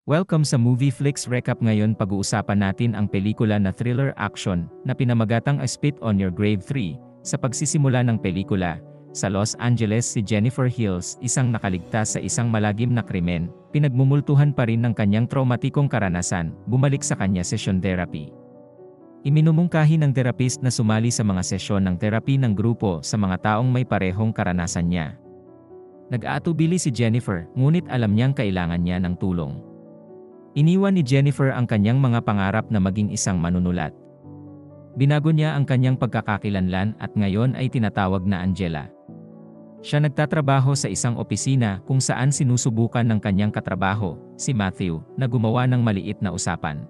Welcome sa Movie Flix Recap. Ngayon pag-uusapan natin ang pelikula na thriller action na pinamagatang A Spit on Your Grave 3. Sa pagsisimula ng pelikula, sa Los Angeles si Jennifer Hills, isang nakaligtas sa isang malagim na krimen, pinagmumultuhan pa rin ng kanyang traumatikong karanasan, bumalik sa kanya session therapy. Iminumungkahi ng therapist na sumali sa mga sesyon ng therapy ng grupo sa mga taong may parehong karanasan niya. Nag-aatubili si Jennifer, ngunit alam niyang kailangan niya ng tulong. Iniwan ni Jennifer ang kanyang mga pangarap na maging isang manunulat. Binago niya ang kanyang pagkakakilanlan at ngayon ay tinatawag na Angela. Siya nagtatrabaho sa isang opisina kung saan sinusubukan ng kanyang katrabaho, si Matthew, na gumawa ng maliit na usapan.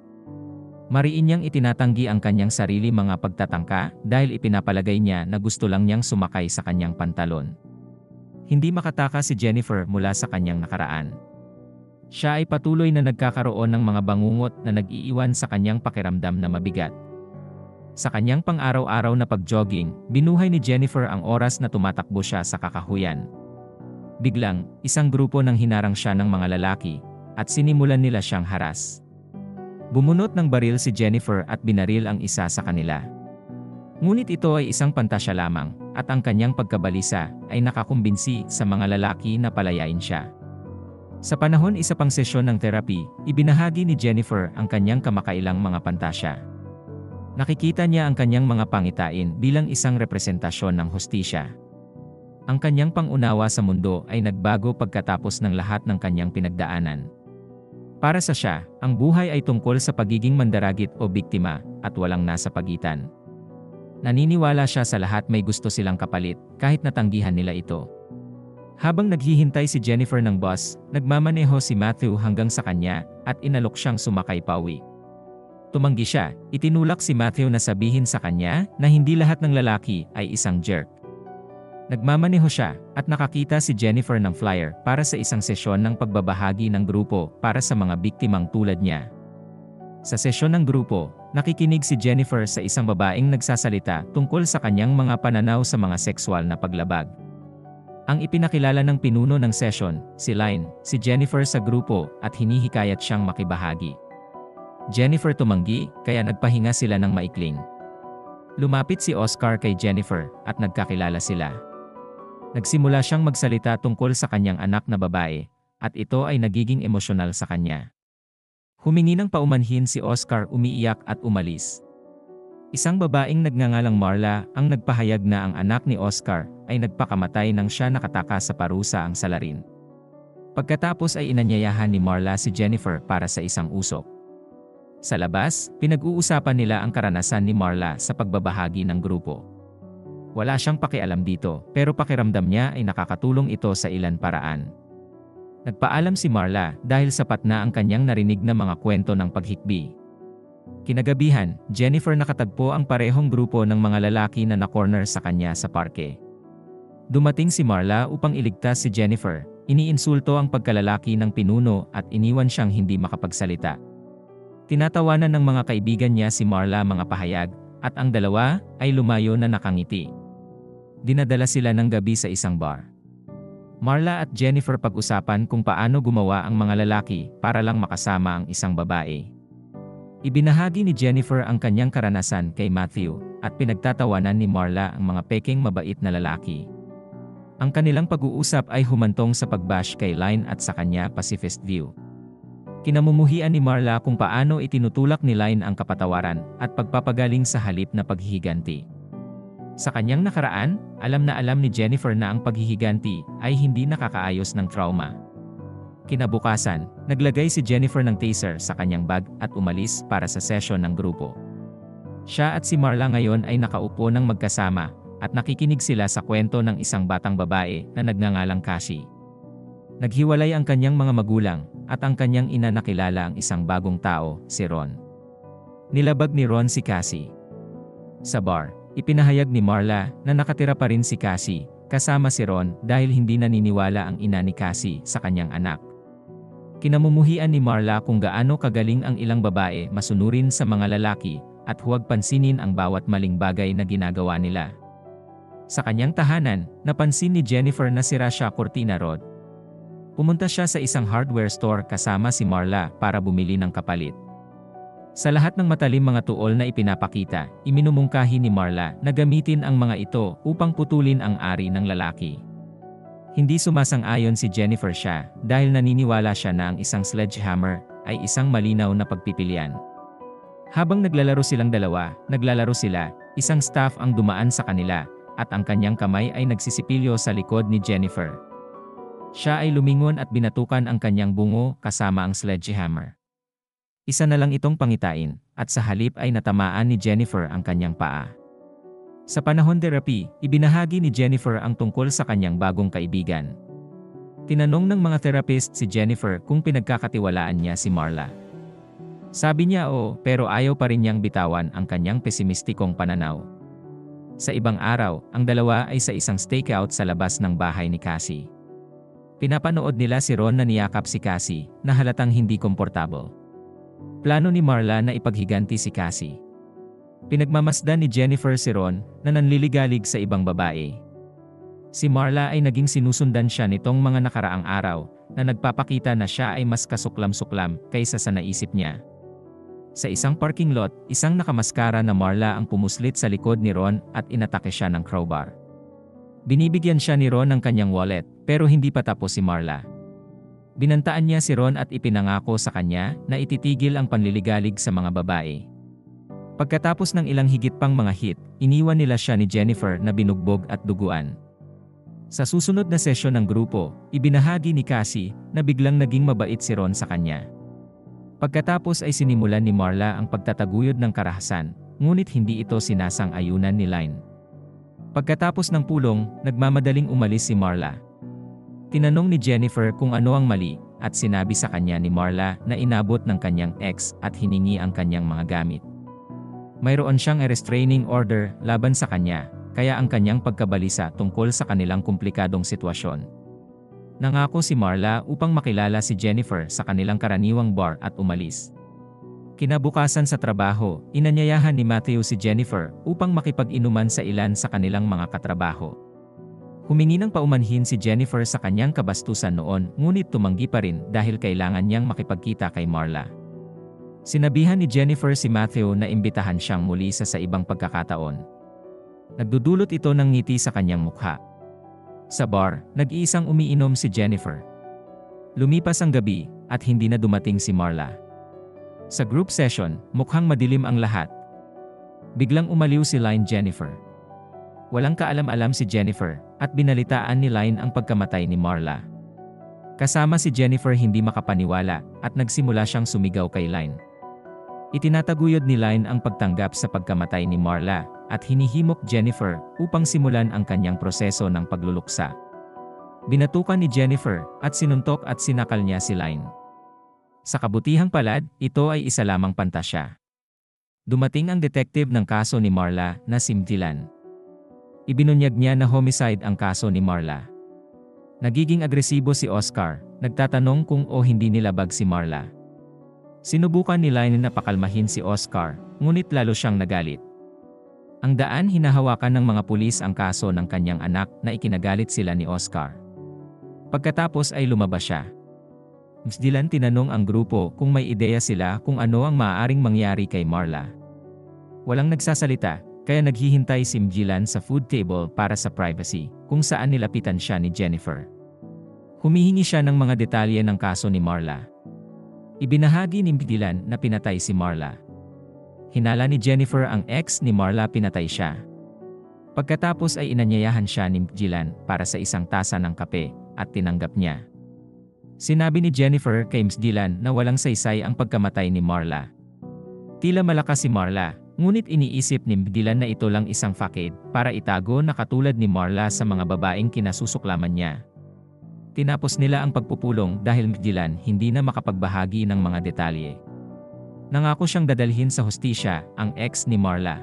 Mariin niyang itinatanggi ang kanyang sarili mga pagtatangka dahil ipinapalagay niya na gusto lang niyang sumakay sa kanyang pantalon. Hindi makataka si Jennifer mula sa kanyang nakaraan. Siya ay patuloy na nagkakaroon ng mga bangungot na nag-iiwan sa kanyang pakiramdam na mabigat. Sa kanyang pang-araw-araw na pag-jogging, binuhay ni Jennifer ang oras na tumatakbo siya sa kakahuyan. Biglang, isang grupo nang hinarang siya ng mga lalaki, at sinimulan nila siyang haras. Bumunot ng baril si Jennifer at binaril ang isa sa kanila. Ngunit ito ay isang pantasya lamang, at ang kanyang pagkabalisa ay nakakumbinsi sa mga lalaki na palayain siya. Sa panahon isa pang sesyon ng therapy, ibinahagi ni Jennifer ang kanyang kamakailang mga pantasya. Nakikita niya ang kanyang mga pangitain bilang isang representasyon ng hustisya. Ang kanyang pangunawa sa mundo ay nagbago pagkatapos ng lahat ng kanyang pinagdaanan. Para sa siya, ang buhay ay tungkol sa pagiging mandaragit o biktima, at walang nasa pagitan. Naniniwala siya sa lahat may gusto silang kapalit, kahit natanggihan nila ito. Habang naghihintay si Jennifer ng bus, nagmamaneho si Matthew hanggang sa kanya, at inalok siyang sumakay pauwi. Tumanggi siya, itinulak si Matthew na sabihin sa kanya na hindi lahat ng lalaki ay isang jerk. Nagmamaneho siya, at nakakita si Jennifer ng flyer para sa isang sesyon ng pagbabahagi ng grupo para sa mga biktimang tulad niya. Sa sesyon ng grupo, nakikinig si Jennifer sa isang babaeng nagsasalita tungkol sa kanyang mga pananaw sa mga sexual na paglabag. Ang ipinakilala ng pinuno ng session, si Line, si Jennifer sa grupo at hinihikayat siyang makibahagi. Jennifer tumanggi, kaya nagpahinga sila ng maikling. Lumapit si Oscar kay Jennifer at nagkakilala sila. Nagsimula siyang magsalita tungkol sa kanyang anak na babae, at ito ay nagiging emosyonal sa kanya. Humingi ng paumanhin si Oscar, umiiyak at umalis. Isang babaeng nagngangalang Marla ang nagpahayag na ang anak ni Oscar ay nagpakamatay nang siya nakataka sa parusa ang salarin. Pagkatapos ay inanyayahan ni Marla si Jennifer para sa isang usok. Sa labas, pinag-uusapan nila ang karanasan ni Marla sa pagbabahagi ng grupo. Wala siyang pakialam dito, pero pakiramdam niya ay nakakatulong ito sa ilan paraan. Nagpaalam si Marla dahil sapat na ang kanyang narinig na mga kwento ng paghikbi. Kinagabihan, Jennifer nakatagpo ang parehong grupo ng mga lalaki na na-corner sa kanya sa parke. Dumating si Marla upang iligtas si Jennifer, iniinsulto ang pagkalalaki ng pinuno at iniwan siyang hindi makapagsalita. Tinatawanan ng mga kaibigan niya si Marla mga pahayag, at ang dalawa ay lumayo na nakangiti. Dinadala sila ng gabi sa isang bar. Marla at Jennifer pag-usapan kung paano gumawa ang mga lalaki para lang makasama ang isang babae. Ibinahagi ni Jennifer ang kanyang karanasan kay Matthew, at pinagtatawanan ni Marla ang mga peking mabait na lalaki. Ang kanilang pag-uusap ay humantong sa pagbash kay Line at sa kanya pacifist view. Kinamumuhian ni Marla kung paano itinutulak ni Line ang kapatawaran at pagpapagaling sa halip na paghihiganti. Sa kanyang nakaraan, alam na alam ni Jennifer na ang paghihiganti ay hindi nakakaayos ng trauma. Kinabukasan, naglagay si Jennifer ng taser sa kanyang bag at umalis para sa session ng grupo. Siya at si Marla ngayon ay nakaupo ng magkasama at nakikinig sila sa kwento ng isang batang babae na nagngangalang Cassie. Naghiwalay ang kanyang mga magulang at ang kanyang ina nakilala ang isang bagong tao, si Ron. Nilabag ni Ron si Cassie. Sa bar, ipinahayag ni Marla na nakatira pa rin si Cassie kasama si Ron dahil hindi naniniwala ang ina ni Cassie sa kanyang anak. Kinamumuhian ni Marla kung gaano kagaling ang ilang babae masunurin sa mga lalaki at huwag pansinin ang bawat maling bagay na ginagawa nila. Sa kanyang tahanan, napansin ni Jennifer na sira siya kurtina rod. Pumunta siya sa isang hardware store kasama si Marla para bumili ng kapalit. Sa lahat ng matalim mga tuol na ipinapakita, iminumungkahi ni Marla na gamitin ang mga ito upang putulin ang ari ng lalaki. Hindi sumasang-ayon si Jennifer siya dahil naniniwala siya na ang isang sledgehammer ay isang malinaw na pagpipilian. Habang naglalaro silang dalawa, isang staff ang dumaan sa kanila at ang kanyang kamay ay nagsisipilyo sa likod ni Jennifer. Siya ay lumingon at binatukan ang kanyang bungo kasama ang sledgehammer. Isa na lang itong pangitain at sa halip ay natamaan ni Jennifer ang kanyang paa. Sa panahon therapy, ibinahagi ni Jennifer ang tungkol sa kanyang bagong kaibigan. Tinanong ng mga therapist si Jennifer kung pinagkakatiwalaan niya si Marla. Sabi niya oo, pero ayaw pa rin niyang bitawan ang kanyang pesimistikong pananaw. Sa ibang araw, ang dalawa ay sa isang stakeout sa labas ng bahay ni Cassie. Pinapanood nila si Ron na niyakap si Cassie, na halatang hindi komportable. Plano ni Marla na ipaghiganti si Cassie. Pinagmamasdan ni Jennifer si Ron na nanliligalig sa ibang babae. Si Marla ay naging sinusundan siya nitong mga nakaraang araw na nagpapakita na siya ay mas kasuklam-suklam kaysa sa naisip niya. Sa isang parking lot, isang nakamaskara na Marla ang pumuslit sa likod ni Ron at inatake siya ng crowbar. Binibigyan siya ni Ron ng kanyang wallet pero hindi pa tapos si Marla. Binantaan niya si Ron at ipinangako sa kanya na ititigil ang panliligalig sa mga babae. Pagkatapos ng ilang higit pang mga hit, iniwan nila siya ni Jennifer na binugbog at duguan. Sa susunod na sesyon ng grupo, ibinahagi ni Cassie na biglang naging mabait si Ron sa kanya. Pagkatapos ay sinimulan ni Marla ang pagtataguyod ng karahasan, ngunit hindi ito sinasang-ayunan ni Line. Pagkatapos ng pulong, nagmamadaling umalis si Marla. Tinanong ni Jennifer kung ano ang mali, at sinabi sa kanya ni Marla na inabot ng kanyang ex at hiningi ang kanyang mga gamit. Mayroon siyang restraining order laban sa kanya, kaya ang kanyang pagkabalisa tungkol sa kanilang komplikadong sitwasyon. Nangako si Marla upang makilala si Jennifer sa kanilang karaniwang bar at umalis. Kinabukasan sa trabaho, inanyayahan ni Matthew si Jennifer upang makipag-inuman sa ilan sa kanilang mga katrabaho. Humingi ng paumanhin si Jennifer sa kanyang kabastusan noon, ngunit tumanggi pa rin dahil kailangan niyang makipagkita kay Marla. Sinabihan ni Jennifer si Matthew na imbitahan siyang muli sa ibang pagkakataon. Nagdudulot ito ng ngiti sa kanyang mukha. Sa bar, nag-iisang umiinom si Jennifer. Lumipas ang gabi, at hindi na dumating si Marla. Sa group session, mukhang madilim ang lahat. Biglang umaliw si Line Jennifer. Walang kaalam-alam si Jennifer, at binalitaan ni Line ang pagkamatay ni Marla. Kasama si Jennifer hindi makapaniwala, at nagsimula siyang sumigaw kay Line. Itinataguyod ni Line ang pagtanggap sa pagkamatay ni Marla, at hinihimok Jennifer upang simulan ang kanyang proseso ng pagluluksa. Binatukan ni Jennifer, at sinuntok at sinakal niya si Line. Sa kabutihang palad, ito ay isa lamang pantasya. Dumating ang detective ng kaso ni Marla na si Dylan. Ibinunyag niya na homicide ang kaso ni Marla. Nagiging agresibo si Oscar, nagtatanong kung hindi nilabag si Marla. Sinubukan ni Line na pakalmahin si Oscar, ngunit lalo siyang nagalit. Ang daan hinahawakan ng mga pulis ang kaso ng kanyang anak na ikinagalit sila ni Oscar. Pagkatapos ay lumabas siya. Ms. Dylan tinanong ang grupo kung may ideya sila kung ano ang maaaring mangyari kay Marla. Walang nagsasalita, kaya naghihintay si Ms. Dylan sa food table para sa privacy, kung saan nilapitan siya ni Jennifer. Humihingi siya ng mga detalye ng kaso ni Marla. Ibinahagi ni Ms. Dylan na pinatay si Marla. Hinala ni Jennifer ang ex ni Marla, pinatay siya. Pagkatapos ay inanyayahan siya ni Ms. Dylan para sa isang tasa ng kape, at tinanggap niya. Sinabi ni Jennifer kay Ms. Dylan na walang saysay ang pagkamatay ni Marla. Tila malakas si Marla, ngunit iniisip ni Ms. Dylan na ito lang isang facade para itago na katulad ni Marla sa mga babaeng kinasusuklaman niya. Tinapos nila ang pagpupulong dahil Ms. Dylan hindi na makapagbahagi ng mga detalye. Nangako siyang dadalhin sa hustisya ang ex ni Marla.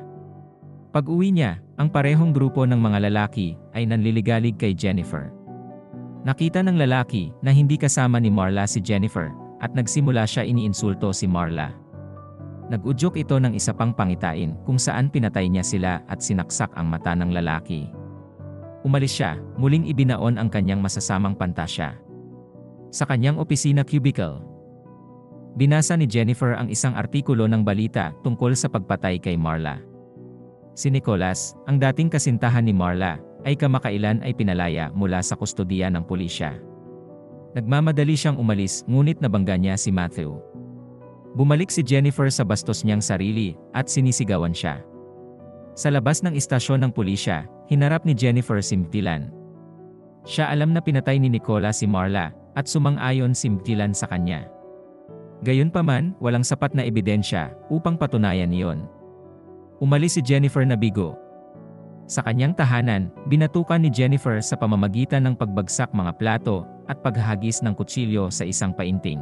Pag-uwi niya, ang parehong grupo ng mga lalaki ay nanliligalig kay Jennifer. Nakita ng lalaki na hindi kasama ni Marla si Jennifer, at nagsimula siya iniinsulto si Marla. Nag-udyok ito ng isa pang pangitain kung saan pinatay niya sila at sinaksak ang mata ng lalaki. Umalis siya, muling ibinaon ang kanyang masasamang pantasya. Sa kanyang opisina cubicle, binasa ni Jennifer ang isang artikulo ng balita tungkol sa pagpatay kay Marla. Si Nicholas, ang dating kasintahan ni Marla, ay kamakailan ay pinalaya mula sa kustodiya ng pulisya. Nagmamadali siyang umalis ngunit nabangga niya si Matthew. Bumalik si Jennifer sa bastos niyang sarili at sinisigawan siya. Sa labas ng istasyon ng pulisya, hinarap ni Jennifer si Mctillan. Siya alam na pinatay ni Nicholas si Marla at sumang-ayon si Mctillan sa kanya. Gayunpaman, walang sapat na ebidensya upang patunayan iyon. Umalis si Jennifer na bigo. Sa kanyang tahanan, binatukan ni Jennifer sa pamamagitan ng pagbagsak mga plato at paghahagis ng kutsilyo sa isang painting.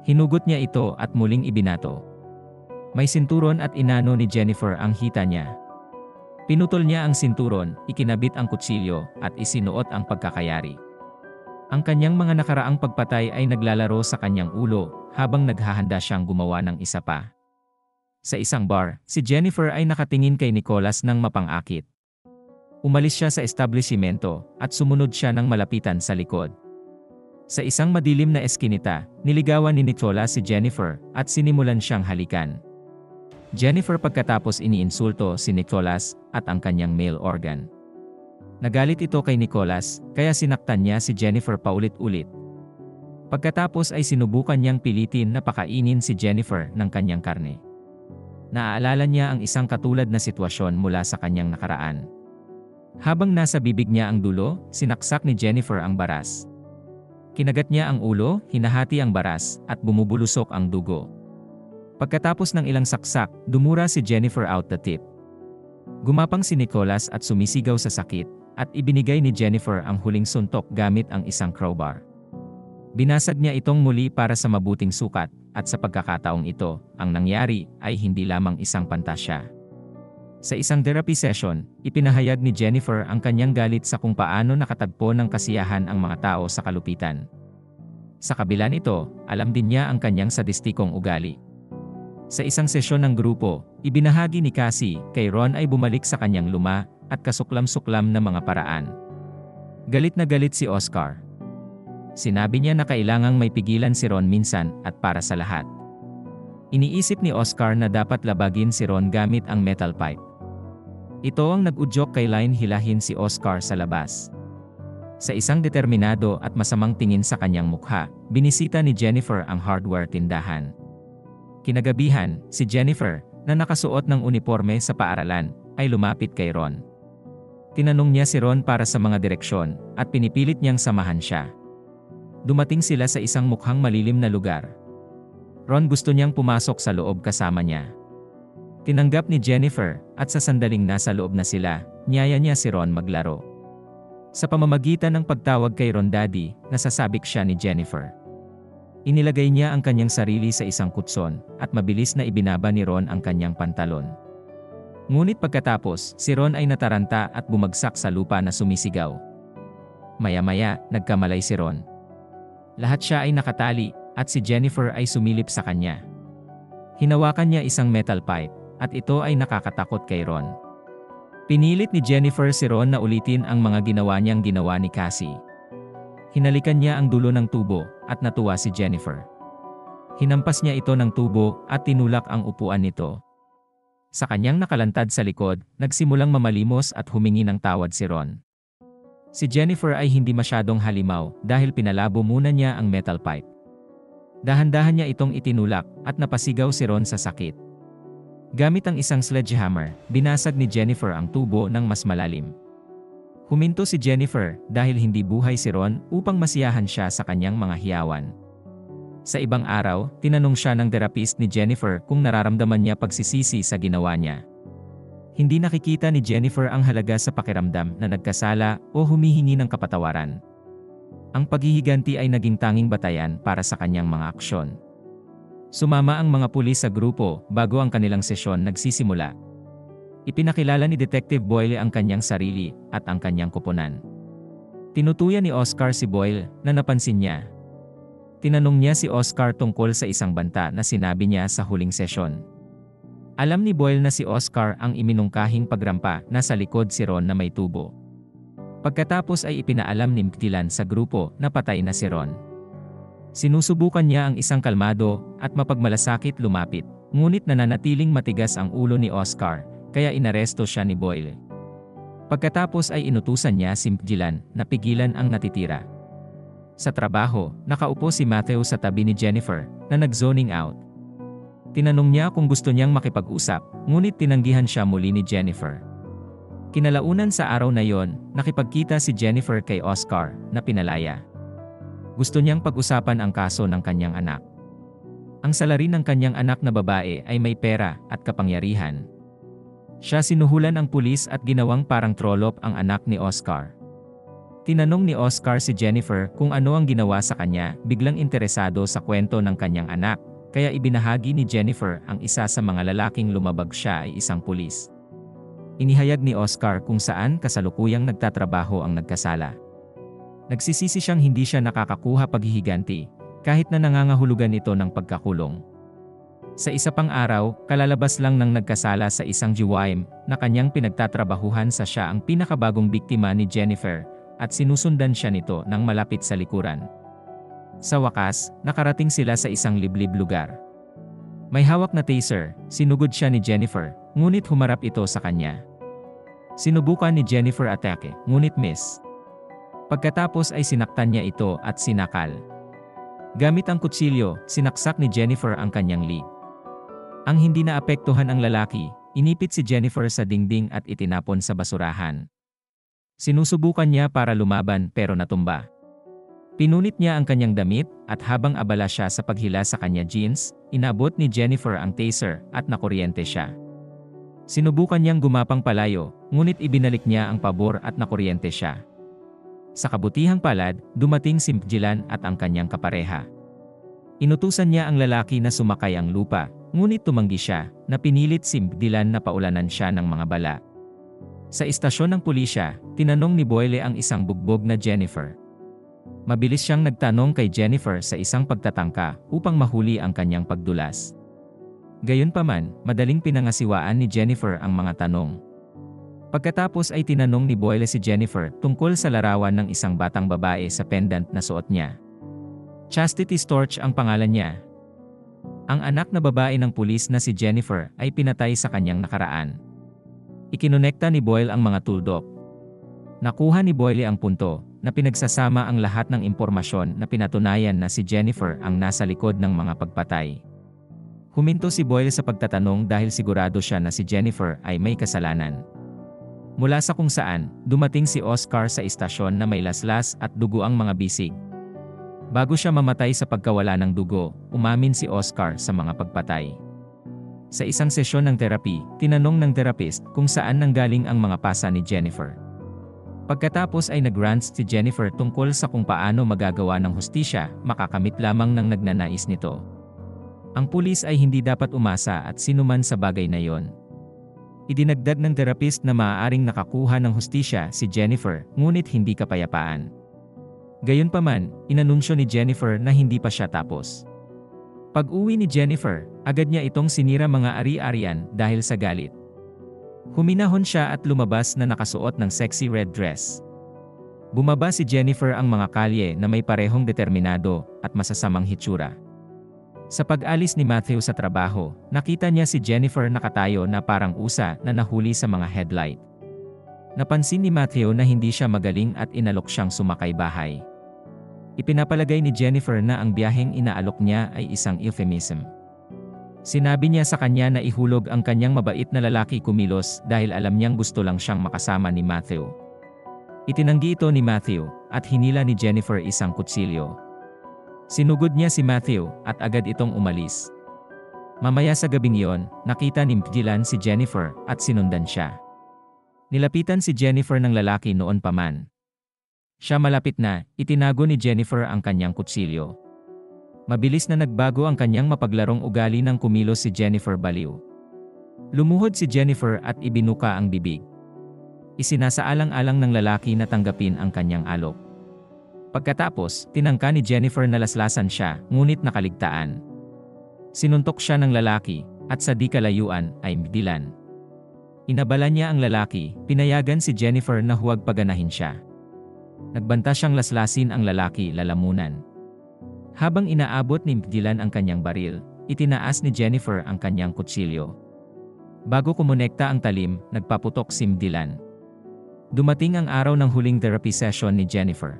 Hinugot niya ito at muling ibinato. May sinturon at inano ni Jennifer ang hita niya. Pinutol niya ang sinturon, ikinabit ang kutsilyo at isinuot ang pagkakayari. Ang kanyang mga nakaraang pagpatay ay naglalaro sa kanyang ulo habang naghahanda siyang gumawa ng isa pa. Sa isang bar, si Jennifer ay nakatingin kay Nicholas ng mapang-akit. Umalis siya sa establishmento at sumunod siya ng malapitan sa likod. Sa isang madilim na eskinita, niligawan ni Nicholas si Jennifer at sinimulan siyang halikan. Jennifer pagkatapos iniinsulto si Nicholas at ang kanyang male organ. Nagalit ito kay Nicholas, kaya sinaktan niya si Jennifer paulit-ulit. Pagkatapos ay sinubukan niyang pilitin na pakainin si Jennifer ng kanyang karne. Naaalala niya ang isang katulad na sitwasyon mula sa kanyang nakaraan. Habang nasa bibig niya ang dulo, sinaksak ni Jennifer ang baras. Kinagat niya ang ulo, hinahati ang baras, at bumubulusok ang dugo. Pagkatapos ng ilang saksak, dumura si Jennifer out the tip. Gumapang si Nicholas at sumisigaw sa sakit, at ibinigay ni Jennifer ang huling suntok gamit ang isang crowbar. Binasag niya itong muli para sa mabuting sukat, at sa pagkakataong ito, ang nangyari ay hindi lamang isang pantasya. Sa isang therapy session, ipinahayag ni Jennifer ang kanyang galit sa kung paano nakatagpo ng kasiyahan ang mga tao sa kalupitan. Sa kabila nito, alam din niya ang kanyang sadistikong ugali. Sa isang sesyon ng grupo, ibinahagi ni Cassie kay Ron ay bumalik sa kanyang luma at kasuklam-suklam na mga paraan. Galit na galit si Oscar. Sinabi niya na kailangang may pigilan si Ron minsan at para sa lahat. Iniisip ni Oscar na dapat labagin si Ron gamit ang metal pipe. Ito ang nag-udyok kay Line hilahin si Oscar sa labas. Sa isang determinado at masamang tingin sa kanyang mukha, binisita ni Jennifer ang hardware tindahan. Kinagabihan, si Jennifer, na nakasuot ng uniforme sa paaralan, ay lumapit kay Ron. Tinanong niya si Ron para sa mga direksyon, at pinipilit niyang samahan siya. Dumating sila sa isang mukhang malilim na lugar. Ron gusto niyang pumasok sa loob kasama niya. Tinanggap ni Jennifer, at sa sandaling nasa loob na sila, niyaya niya si Ron maglaro. Sa pamamagitan ng pagtawag kay Ron Daddy, nasasabik siya ni Jennifer. Inilagay niya ang kanyang sarili sa isang kutson, at mabilis na ibinaba ni Ron ang kanyang pantalon. Ngunit pagkatapos, si Ron ay nataranta at bumagsak sa lupa na sumisigaw. Maya-maya, nagkamalay si Ron. Lahat siya ay nakatali, at si Jennifer ay sumilip sa kanya. Hinawakan niya isang metal pipe, at ito ay nakakatakot kay Ron. Pinilit ni Jennifer si Ron na ulitin ang mga ginawa niyang ginawa ni Cassie. Hinalikan niya ang dulo ng tubo, at natuwa si Jennifer. Hinampas niya ito ng tubo, at tinulak ang upuan nito. Sa kanyang nakalantad sa likod, nagsimulang mamalimos at humingi ng tawad si Ron. Si Jennifer ay hindi masyadong halimaw dahil pinalabo muna niya ang metal pipe. Dahan-dahan niya itong itinulak at napasigaw si Ron sa sakit. Gamit ang isang sledgehammer, binasag ni Jennifer ang tubo ng mas malalim. Huminto si Jennifer dahil hindi buhay si Ron upang masiyahan siya sa kanyang mga hiyawan. Sa ibang araw, tinanong siya ng therapist ni Jennifer kung nararamdaman niya pagsisisi sa ginawa niya. Hindi nakikita ni Jennifer ang halaga sa pakiramdam na nagkasala o humihingi ng kapatawaran. Ang paghihiganti ay naging tanging batayan para sa kanyang mga aksyon. Sumama ang mga pulis sa grupo bago ang kanilang sesyon nagsisimula. Ipinakilala ni Detective Boyle ang kanyang sarili at ang kanyang koponan. Tinutuyan ni Oscar si Boyle na napansin niya. Tinanong niya si Oscar tungkol sa isang banta na sinabi niya sa huling sesyon. Alam ni Boyle na si Oscar ang iminungkahing pagrampa na sa likod si Ron na may tubo. Pagkatapos ay ipinaalam ni Mctillan sa grupo na patay na si Ron. Sinusubukan niya ang isang kalmado at mapagmalasakit lumapit, ngunit nananatiling matigas ang ulo ni Oscar, kaya inaresto siya ni Boyle. Pagkatapos ay inutusan niya si Mcgillan na pigilan ang natitira. Sa trabaho, nakaupo si Matthew sa tabi ni Jennifer, na nag-zoning out. Tinanong niya kung gusto niyang makipag-usap, ngunit tinanggihan siya muli ni Jennifer. Kinalaunan sa araw na yon, nakipagkita si Jennifer kay Oscar, na pinalaya. Gusto niyang pag-usapan ang kaso ng kanyang anak. Ang salarin ng kanyang anak na babae ay may pera at kapangyarihan. Siya sinuhulan ang pulis at ginawang parang trollop ang anak ni Oscar. Tinanong ni Oscar si Jennifer kung ano ang ginawa sa kanya, biglang interesado sa kwento ng kanyang anak, kaya ibinahagi ni Jennifer ang isa sa mga lalaking lumabag siya ay isang pulis. Inihayag ni Oscar kung saan kasalukuyang nagtatrabaho ang nagkasala. Nagsisisi siyang hindi siya nakakakuha paghihiganti, kahit na nangangahulugan ito ng pagkakulong. Sa isa pang araw, kalalabas lang ng nagkasala sa isang GYM na kanyang pinagtatrabahuhan sa siya ang pinakabagong biktima ni Jennifer at sinusundan siya nito nang malapit sa likuran. Sa wakas, nakarating sila sa isang liblib lugar. May hawak na taser, sinugod siya ni Jennifer, ngunit humarap ito sa kanya. Sinubukan ni Jennifer atake, ngunit miss. Pagkatapos ay sinaktan niya ito at sinakal. Gamit ang kutsilyo, sinaksak ni Jennifer ang kanyang leg. Ang hindi naapektuhan ang lalaki, inipit si Jennifer sa dingding at itinapon sa basurahan. Sinusubukan niya para lumaban pero natumba. Pinunit niya ang kanyang damit at habang abala siya sa paghila sa kanya jeans, inabot ni Jennifer ang taser at nakuryente siya. Sinubukan niyang gumapang palayo, ngunit ibinalik niya ang pabor at nakuryente siya. Sa kabutihang palad, dumating si Mcgillan at ang kanyang kapareha. Inutusan niya ang lalaki na sumakay ang lupa, ngunit tumanggi siya, na pinilit si Mcgillan na paulanan siya ng mga bala. Sa istasyon ng pulisya, tinanong ni Boyle ang isang bugbog na Jennifer. Mabilis siyang nagtanong kay Jennifer sa isang pagtatangka upang mahuli ang kanyang pagdulas. Gayunpaman, madaling pinangasiwaan ni Jennifer ang mga tanong. Pagkatapos ay tinanong ni Boyle si Jennifer tungkol sa larawan ng isang batang babae sa pendant na suot niya. Chastity Storch ang pangalan niya. Ang anak na babae ng pulis na si Jennifer ay pinatay sa kanyang nakaraan. Ikinonekta ni Boyle ang mga tuldok. Nakuha ni Boyle ang punto na pinagsasama ang lahat ng impormasyon na pinatunayan na si Jennifer ang nasa likod ng mga pagpatay. Huminto si Boyle sa pagtatanong dahil sigurado siya na si Jennifer ay may kasalanan. Mula sa kung saan, dumating si Oscar sa istasyon na may laslas at dugo ang mga bisig. Bago siya mamatay sa pagkawala ng dugo, umamin si Oscar sa mga pagpatay. Sa isang sesyon ng therapy, tinanong ng therapist kung saan nanggaling ang mga pasa ni Jennifer. Pagkatapos ay nag-rants si Jennifer tungkol sa kung paano magagawa ng hustisya, makakamit lamang ng nagnanais nito. Ang pulis ay hindi dapat umasa at sinuman sa bagay na yon. Idinagdag ng therapist na maaaring nakakuha ng hustisya si Jennifer, ngunit hindi kapayapaan. Gayunpaman, inanunsyo ni Jennifer na hindi pa siya tapos. Pag-uwi ni Jennifer, agad niya itong sinira mga ari-arian dahil sa galit. Huminahon siya at lumabas na nakasuot ng sexy red dress. Bumaba si Jennifer ang mga kalye na may parehong determinado at masasamang hitsura. Sa pag-alis ni Matthew sa trabaho, nakita niya si Jennifer nakatayo na parang usa na nahuli sa mga headlight. Napansin ni Matthew na hindi siya magaling at inalok siyang sumakay bahay. Ipinapalagay ni Jennifer na ang biyaheng inaalok niya ay isang euphemism. Sinabi niya sa kanya na ihulog ang kanyang mabait na lalaki kumilos dahil alam niyang gusto lang siyang makasama ni Matthew. Itinanggi ito ni Matthew at hinila ni Jennifer isang kutsilyo. Sinugod niya si Matthew at agad itong umalis. Mamaya sa gabing iyon, nakita ni Mcgillan si Jennifer at sinundan siya. Nilapitan si Jennifer ng lalaki noon pa man. Siya malapit na, itinago ni Jennifer ang kanyang kutsilyo. Mabilis na nagbago ang kanyang mapaglarong ugali nang kumilos si Jennifer baliw. Lumuhod si Jennifer at ibinuka ang bibig. Isinasaalang-alang ng lalaki na tanggapin ang kanyang alok. Pagkatapos, tinangka ni Jennifer na laslasan siya, ngunit nakaligtaan. Sinuntok siya ng lalaki, at sa di kalayuan ay Mcgillan. Inabala niya ang lalaki, pinayagan si Jennifer na huwag paganahin siya. Nagbanta siyang laslasin ang lalaki lalamunan. Habang inaabot ni Dylan ang kanyang baril, itinaas ni Jennifer ang kanyang kutsilyo. Bago kumonekta ang talim, nagpaputok si Dylan. Dumating ang araw ng huling therapy session ni Jennifer.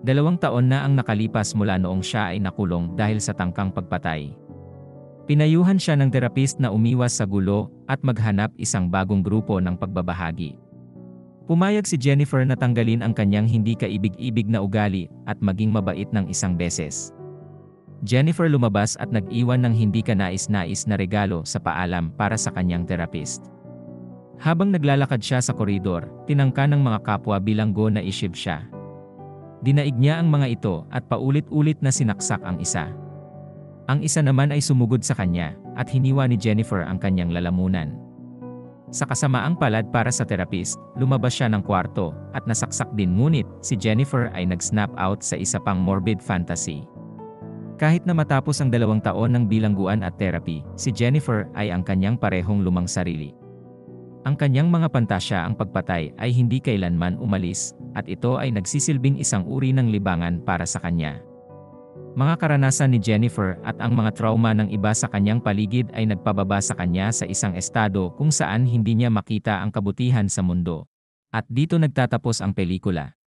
2 taon na ang nakalipas mula noong siya ay nakulong dahil sa tangkang pagpatay. Pinayuhan siya ng therapist na umiwas sa gulo at maghanap isang bagong grupo ng pagbabahagi. Pumayag si Jennifer na tanggalin ang kanyang hindi kaibig-ibig na ugali at maging mabait ng isang beses. Jennifer lumabas at nag-iwan ng hindi kanais-nais na regalo sa paalam para sa kanyang therapist. Habang naglalakad siya sa koridor, tinangka ng mga kapwa bilanggo na isib siya. Dinaig niya ang mga ito at paulit-ulit na sinaksak ang isa. Ang isa naman ay sumugod sa kanya at hiniwa ni Jennifer ang kanyang lalamunan. Sa kasamaang palad para sa therapist, lumabas siya ng kwarto at nasaksak din, ngunit si Jennifer ay nag-snap out sa isa pang morbid fantasy. Kahit na matapos ang 2 taon ng bilangguan at therapy, si Jennifer ay ang kanyang parehong lumang sarili. Ang kanyang mga pantasya ang pagpatay ay hindi kailanman umalis, at ito ay nagsisilbing isang uri ng libangan para sa kanya. Mga karanasan ni Jennifer at ang mga trauma ng iba sa kanyang paligid ay nagpababa sa kanya sa isang estado kung saan hindi niya makita ang kabutihan sa mundo. At dito nagtatapos ang pelikula.